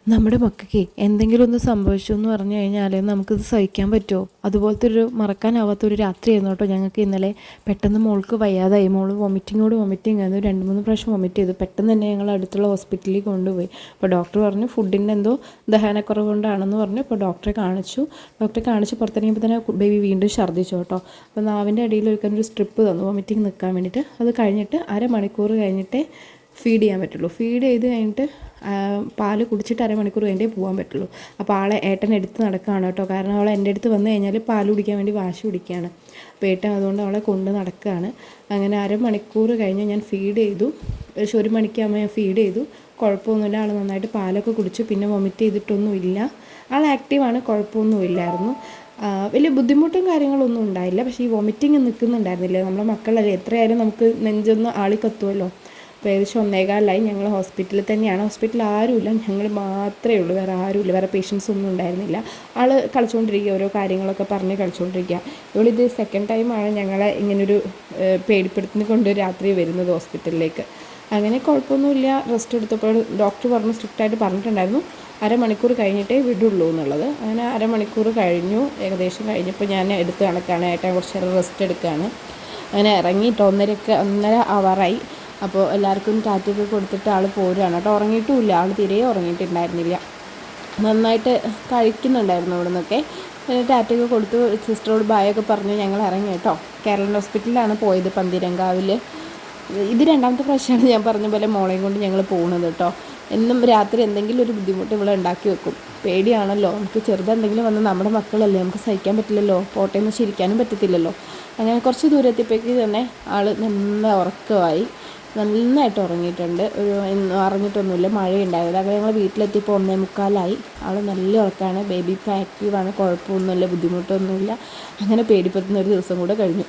നമ്മുടെ മക്കൾക്ക് എന്തെങ്കിലും ഒന്ന് സംഭവിച്ചു എന്ന് പറഞ്ഞു കഴിഞ്ഞാൽ നമുക്കിത് സഹിക്കാൻ പറ്റുമോ? അതുപോലത്തെ ഒരു മറക്കാനാവാത്തൊരു രാത്രിയായിരുന്നു കേട്ടോ ഞങ്ങൾക്ക് ഇന്നലെ. പെട്ടെന്ന് മോൾക്ക് വയ്യാതായി. മോൾ വോമിറ്റിംഗ് ആയിരുന്നു. 2-3 പ്രാവശ്യം വോമിറ്റ് ചെയ്തു. പെട്ടെന്ന് തന്നെ ഞങ്ങൾ അടുത്തുള്ള ഹോസ്പിറ്റലിൽ കൊണ്ടുപോയി. അപ്പോൾ ഡോക്ടർ പറഞ്ഞു ഫുഡിൻ്റെ എന്തോ ദഹനക്കുറവ് കൊണ്ടാണെന്ന് പറഞ്ഞു. അപ്പോൾ ഡോക്ടറെ കാണിച്ച് പുറത്തിറങ്ങിയപ്പോൾ തന്നെ ബേബി വീണ്ടും ഛർദ്ദിച്ചു കേട്ടോ. അപ്പോൾ നാവിൻ്റെ അടിയിൽ ഒരു സ്ട്രിപ്പ് തന്നു വോമിറ്റിംഗ് നിൽക്കാൻ വേണ്ടിയിട്ട്. അത് കഴിഞ്ഞിട്ട് അരമണിക്കൂർ കഴിഞ്ഞിട്ടേ ഫീഡ് ചെയ്യാൻ പറ്റുള്ളൂ. ഫീഡ് ചെയ്ത് കഴിഞ്ഞിട്ട് പാല് കുടിച്ചിട്ട് അരമണിക്കൂർ കഴിഞ്ഞേ പോകാൻ പറ്റുള്ളൂ. അപ്പോൾ ആളെ ഏട്ടൻ എടുത്ത് നടക്കുകയാണ് കേട്ടോ. കാരണം അവൾ എൻ്റെ അടുത്ത് വന്നു കഴിഞ്ഞാൽ പാല് കുടിക്കാൻ വേണ്ടി വാശി പിടിക്കുകയാണ്. അപ്പോൾ ഏട്ടൻ അതുകൊണ്ട് അവളെ കൊണ്ട് നടക്കുകയാണ്. അങ്ങനെ അരമണിക്കൂർ കഴിഞ്ഞ് ഞാൻ ഫീഡ് ചെയ്തു. പക്ഷേ 1 മണിക്കാകുമ്പോൾ ഞാൻ ഫീഡ് ചെയ്തു. കുഴപ്പമൊന്നുമില്ല. ആൾ നന്നായിട്ട് പാലൊക്കെ കുടിച്ചു. പിന്നെ വൊമിറ്റ് ചെയ്തിട്ടൊന്നുമില്ല. ആൾ ആക്റ്റീവാണ്, കുഴപ്പമൊന്നുമില്ലായിരുന്നു. വലിയ ബുദ്ധിമുട്ടും കാര്യങ്ങളൊന്നും ഉണ്ടായില്ല. പക്ഷേ ഈ വൊമിറ്റിങ് നിൽക്കുന്നുണ്ടായിരുന്നില്ല. നമ്മളെ മക്കളല്ലേ, എത്രയായാലും നമുക്ക് നെഞ്ചൊന്ന് ആളിക്കത്തുമല്ലോ. അപ്പോൾ ഏകദേശം 1:15 ഞങ്ങൾ ഹോസ്പിറ്റലിൽ തന്നെയാണ്. ഹോസ്പിറ്റലിൽ ആരുമില്ല, ഞങ്ങൾ മാത്രമേ ഉള്ളൂ, വേറെ ആരുമില്ല, വേറെ പേഷ്യൻസ് ഒന്നും ഉണ്ടായിരുന്നില്ല. ആൾ കളിച്ചുകൊണ്ടിരിക്കുക, ഓരോ കാര്യങ്ങളൊക്കെ പറഞ്ഞ് കളിച്ചുകൊണ്ടിരിക്കുക. ഇവളിത് സെക്കൻഡ് ടൈമാണ് ഞങ്ങളെ ഇങ്ങനൊരു പേടിപ്പെടുത്തി കൊണ്ട് രാത്രി വരുന്നത് ഹോസ്പിറ്റലിലേക്ക്. അങ്ങനെ കുഴപ്പമൊന്നുമില്ല. റെസ്റ്റ് എടുത്തപ്പോൾ ഡോക്ടർ പറഞ്ഞു, സ്ട്രിക്റ്റായിട്ട് പറഞ്ഞിട്ടുണ്ടായിരുന്നു അരമണിക്കൂർ കഴിഞ്ഞിട്ടേ വിടുള്ളൂ എന്നുള്ളത്. അങ്ങനെ അരമണിക്കൂർ കഴിഞ്ഞു. ഏകദേശം കഴിഞ്ഞപ്പോൾ ഞാൻ എടുത്ത് കണക്കാണ്. ഏട്ടൻ കുറച്ച് നേരം റെസ്റ്റ് എടുക്കുകയാണ്. അങ്ങനെ ഇറങ്ങിയിട്ട് 1:30 ആവാറായി. അപ്പോൾ എല്ലാവർക്കും ടാറ്റയൊക്കെ കൊടുത്തിട്ട് ആൾ പോരുകയാണ് കേട്ടോ. ഉറങ്ങിയിട്ടുമില്ല, ആൾ തീരെ ഉറങ്ങിയിട്ടുണ്ടായിരുന്നില്ല. നന്നായിട്ട് കഴിക്കുന്നുണ്ടായിരുന്നു ഇവിടെ നിന്നൊക്കെ. ടാറ്റയൊക്കെ കൊടുത്തു, സിസ്റ്ററോട് ബായൊക്കെ പറഞ്ഞ് ഞങ്ങൾ ഇറങ്ങി കേട്ടോ. കേരള ഹോസ്പിറ്റലിലാണ് പോയത്, പന്തീരങ്കാവിൽ. ഇത് 2ാമത്തെ പ്രാവശ്യമാണ് ഞാൻ പറഞ്ഞ പോലെ മോളെയും കൊണ്ട് ഞങ്ങൾ പോകുന്നത് കേട്ടോ. എന്നും രാത്രി എന്തെങ്കിലും ഒരു ബുദ്ധിമുട്ട് ഇവിടെ ഉണ്ടാക്കി വെക്കും. പേടിയാണല്ലോ, നമുക്ക് ചെറുതെന്തെങ്കിലും വന്ന് നമ്മുടെ മക്കളല്ലേ, നമുക്ക് സഹിക്കാൻ പറ്റില്ലല്ലോ, പോട്ടേന്ന് ചിരിക്കാനും പറ്റത്തില്ലല്ലോ. അങ്ങനെ കുറച്ച് ദൂരത്തിലേക്ക് തന്നെ ആൾ നല്ല ഉറക്കമായി, നന്നായിട്ട് ഉറങ്ങിയിട്ടുണ്ട്. അറിഞ്ഞിട്ടൊന്നുമില്ല, മഴയുണ്ടായത്. അങ്ങനെ ഞങ്ങൾ വീട്ടിലെത്തിയപ്പോൾ 1:45. ആൾ നല്ല ഉറക്കമാണ്, ബേബി ഇപ്പോൾ ആക്റ്റീവാണ്, കുഴപ്പമൊന്നുമില്ല, ബുദ്ധിമുട്ടൊന്നുമില്ല. അങ്ങനെ പേടിപ്പെടുത്തുന്ന ഒരു ദിവസം കൂടെ കഴിഞ്ഞു.